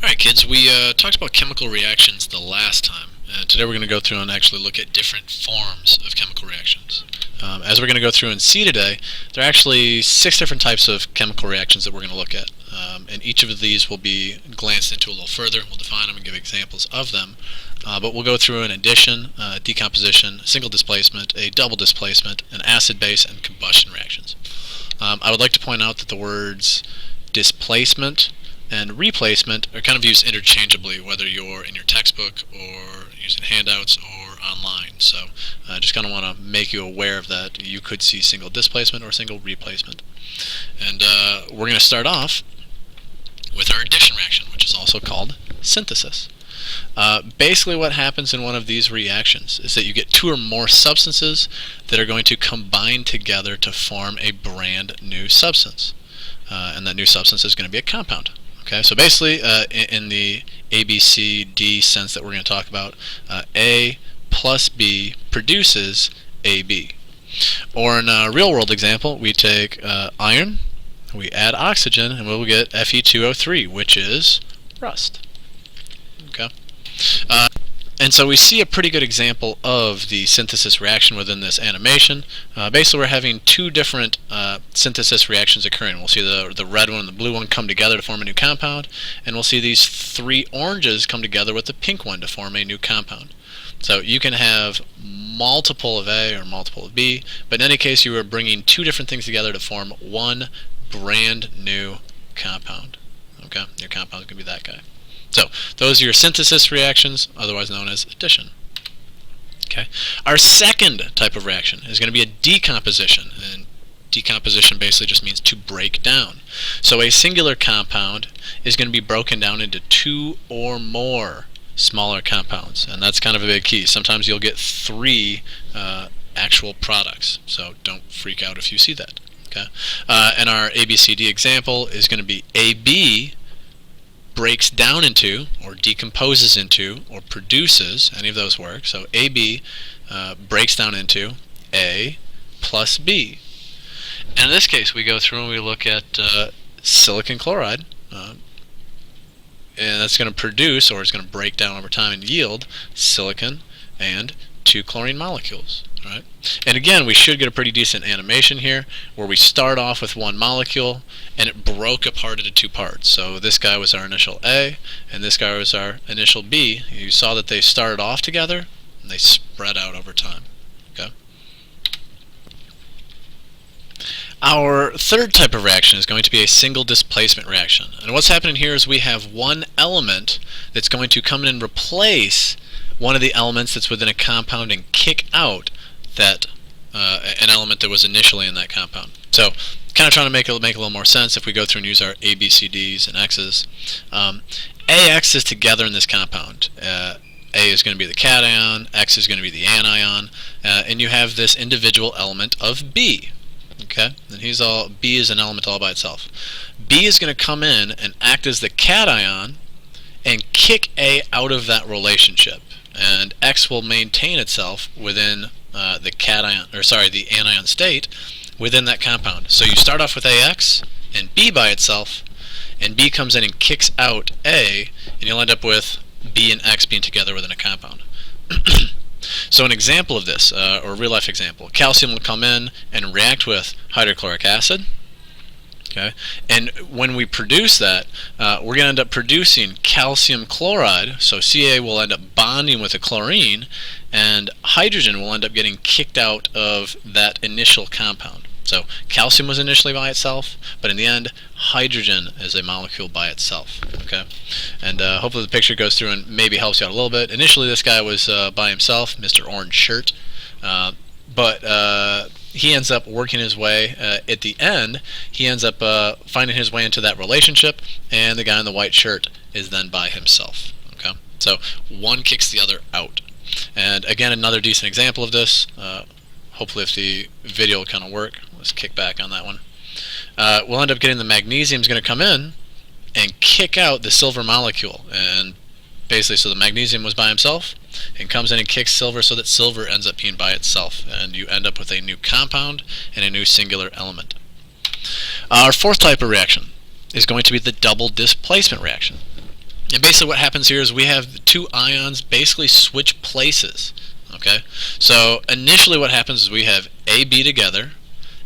Alright kids, we talked about chemical reactions the last time. Today we're going to go through and actually look at different forms of chemical reactions. As we're going to go through and see today, there are actually 6 different types of chemical reactions that we're going to look at. And each of these will be glanced into a little further. We'll define them and give examples of them. But we'll go through an addition, decomposition, single displacement, a double displacement, an acid-base, and combustion reactions. I would like to point out that the words displacement and replacement are kind of used interchangeably, whether you're in your textbook or using handouts or online. So I just kind of want to make you aware of that. You could see single displacement or single replacement. And we're going to start off with our addition reaction, which is also called synthesis. Basically what happens in one of these reactions is that you get 2 or more substances that are going to combine together to form a brand new substance. And that new substance is going to be a compound. Okay, so basically in the A, B, C, D sense that we're going to talk about, A plus B produces AB. Or in a real world example, we take iron, we add oxygen, and we'll get Fe2O3, which is rust. Okay. And so we see a pretty good example of the synthesis reaction within this animation. Basically we're having 2 different synthesis reactions occurring. We'll see the red one and the blue one come together to form a new compound, and we'll see these 3 oranges come together with the pink one to form a new compound. So you can have multiple of A or multiple of B, but in any case you are bringing 2 different things together to form one brand new compound. Okay, your compound is going to be that guy. So those are your synthesis reactions, otherwise known as addition. Okay. Our second type of reaction is going to be a decomposition, and decomposition basically just means to break down. So a singular compound is going to be broken down into 2 or more smaller compounds, and that's kind of a big key. Sometimes you'll get 3 actual products, so don't freak out if you see that. Okay. And our ABCD example is going to be AB breaks down into, or decomposes into, or produces, any of those work. So AB breaks down into A plus B. And in this case, we go through and we look at silicon chloride, and that's going to produce, or it's going to break down over time and yield, silicon and 2 chlorine molecules. Right? And again, we should get a pretty decent animation here where we start off with 1 molecule and it broke apart into 2 parts. So this guy was our initial A and this guy was our initial B. You saw that they started off together and they spread out over time. Okay? Our third type of reaction is going to be a single displacement reaction. And what's happening here is we have one element that's going to come in and replace one of the elements that's within a compound and kick out that an element that was initially in that compound. So kind of trying to make a little more sense if we go through and use our A, B, C, Ds and X's. AX is together in this compound. A is going to be the cation, X is going to be the anion, and you have this individual element of B. Okay, and B is an element all by itself. B is going to come in and act as the cation and kick A out of that relationship, and X will maintain itself within the anion state within that compound. So you start off with AX and B by itself, and B comes in and kicks out A, and you'll end up with B and X being together within a compound. So an example of this, or a real life example, calcium will come in and react with hydrochloric acid. Okay, and when we produce that, we're going to end up producing calcium chloride, so Ca will end up bonding with a chlorine, and hydrogen will end up getting kicked out of that initial compound. So calcium was initially by itself, but in the end, hydrogen is a molecule by itself. Okay, and hopefully the picture goes through and maybe helps you out a little bit. Initially this guy was by himself, Mr. Orange Shirt, but he ends up working his way, at the end, he ends up finding his way into that relationship, and the guy in the white shirt is then by himself. Okay, so one kicks the other out. And again, another decent example of this, hopefully if the video will kind of work, let's kick back on that one. We'll end up getting the magnesium is going to come in and kick out the silver molecule, and basically so the magnesium was by himself and comes in and kicks silver so that silver ends up being by itself, and you end up with a new compound and a new singular element. Our fourth type of reaction is going to be the double displacement reaction. And basically what happens here is we have two ions basically switch places. Okay, so initially what happens is we have AB together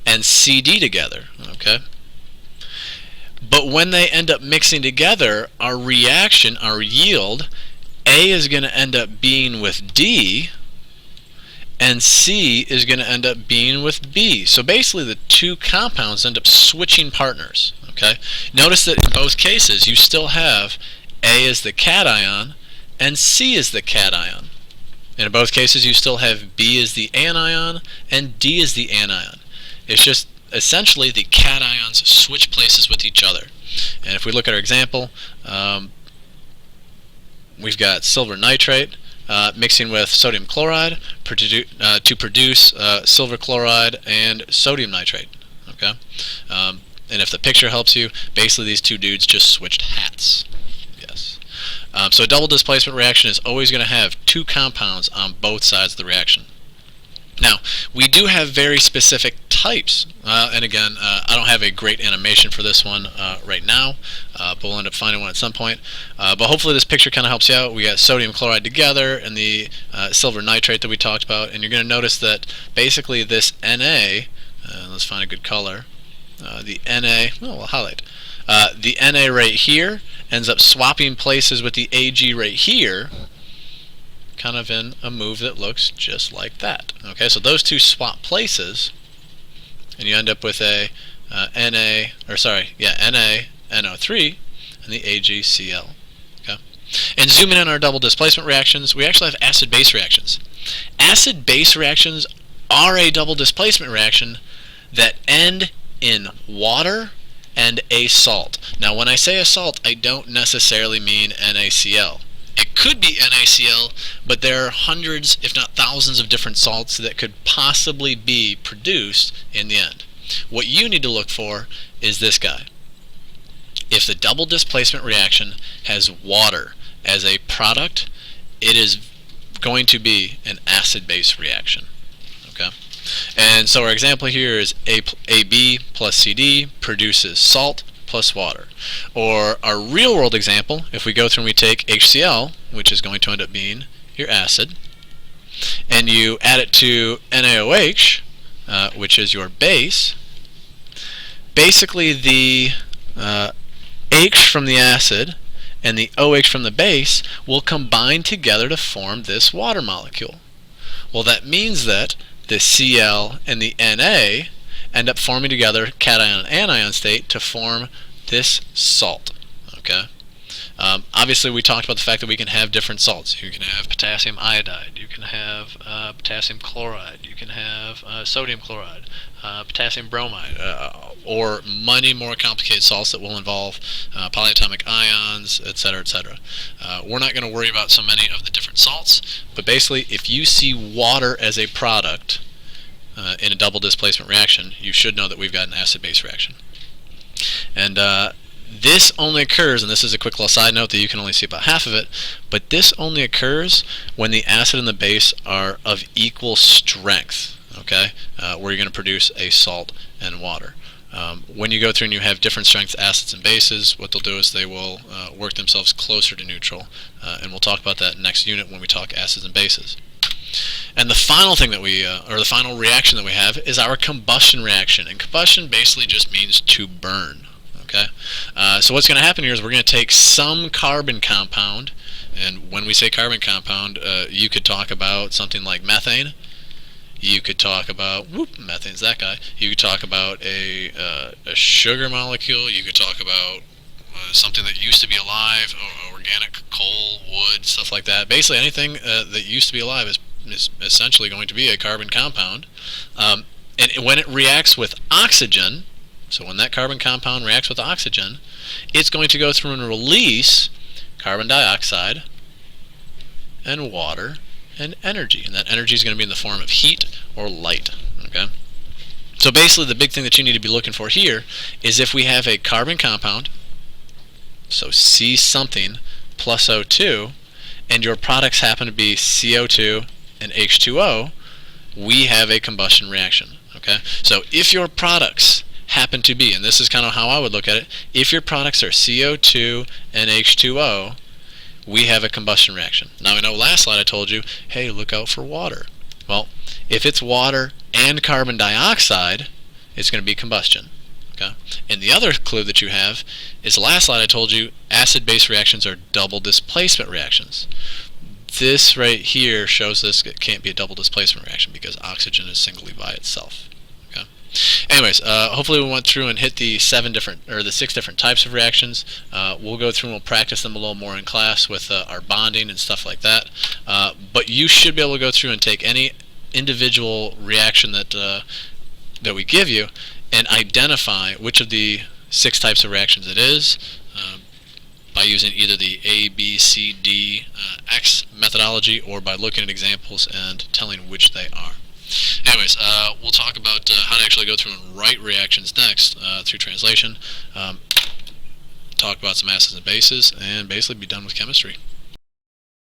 and CD together. Okay, but when they end up mixing together, our reaction, our yield, A is going to end up being with D, and C is going to end up being with B. So basically the two compounds end up switching partners. Okay, notice that in both cases you still have A as the cation and C as the cation. And in both cases you still have B as the anion and D as the anion. It's just essentially the cations switch places with each other. And if we look at our example, we've got silver nitrate mixing with sodium chloride to produce silver chloride and sodium nitrate. Okay, and if the picture helps you, basically these two dudes just switched hats. Yes. So a double displacement reaction is always going to have two compounds on both sides of the reaction. Now, we do have very specific types, and again, I don't have a great animation for this one right now, but we'll end up finding one at some point. But hopefully this picture kind of helps you out. We got sodium chloride together and the silver nitrate that we talked about, and you're going to notice that basically this Na, let's find a good color, the Na, we'll highlight, the Na right here ends up swapping places with the Ag right here, kind of in a move that looks just like that. Okay, so those two swap places, and you end up with a NaNO3 and the AgCl. Okay, and zooming in on our double displacement reactions, we actually have acid-base reactions. Acid-base reactions are a double displacement reaction that end in water and a salt. Now, when I say a salt, I don't necessarily mean NaCl. It could be NaCl, but there are hundreds, if not thousands, of different salts that could possibly be produced in the end. What you need to look for is this guy. If the double displacement reaction has water as a product, it is going to be an acid-base reaction. Okay? And so our example here is AB plus CD produces salt plus water. Or our real world example, if we go through and we take HCl, which is going to end up being your acid, and you add it to NaOH, which is your base, basically the H from the acid and the OH from the base will combine together to form this water molecule. Well, that means that the Cl and the Na end up forming together cation and anion state to form this salt. Okay. Obviously, we talked about the fact that we can have different salts. You can have potassium iodide, you can have potassium chloride, you can have sodium chloride, potassium bromide, or many more complicated salts that will involve polyatomic ions, etc., etc. We're not going to worry about so many of the different salts, but basically, if you see water as a product in a double displacement reaction, you should know that we've got an acid-base reaction. And this only occurs, and this is a quick little side note that you can only see about half of it, but this only occurs when the acid and the base are of equal strength, okay, where you're going to produce a salt and water. When you go through and you have different strength acids and bases, what they'll do is they will work themselves closer to neutral, and we'll talk about that next unit when we talk acids and bases. And the final thing that we, or the final reaction that we have is our combustion reaction. And combustion basically just means to burn. Okay? So what's going to happen here is we're going to take some carbon compound, and when we say carbon compound, you could talk about something like methane. You could talk about, methane's that guy. You could talk about a sugar molecule. You could talk about something that used to be alive, organic coal, wood, stuff like that. Basically anything that used to be alive is essentially going to be a carbon compound. And when it reacts with oxygen, so when that carbon compound reacts with oxygen, it's going to go through and release carbon dioxide and water and energy. And that energy is going to be in the form of heat or light. Okay? So basically the big thing that you need to be looking for here is if we have a carbon compound, so C something plus O2, and your products happen to be CO2 and H2O, we have a combustion reaction. Okay? So if your products happen to be, and this is kind of how I would look at it, if your products are CO2 and H2O, we have a combustion reaction. Now I know last slide I told you, hey, look out for water. Well, if it's water and carbon dioxide, it's going to be combustion. Okay? And the other clue that you have is last slide I told you acid-base reactions are double displacement reactions. This right here shows this it can't be a double displacement reaction because oxygen is singly by itself. Okay. Anyways, hopefully we went through and hit the 6 different types of reactions. We'll go through and we'll practice them a little more in class with our bonding and stuff like that. But you should be able to go through and take any individual reaction that we give you and identify which of the 6 types of reactions it is. By using either the A, B, C, D, X methodology, or by looking at examples and telling which they are. Anyways, we'll talk about how to actually go through and write reactions next through translation, talk about some acids and bases, and basically be done with chemistry.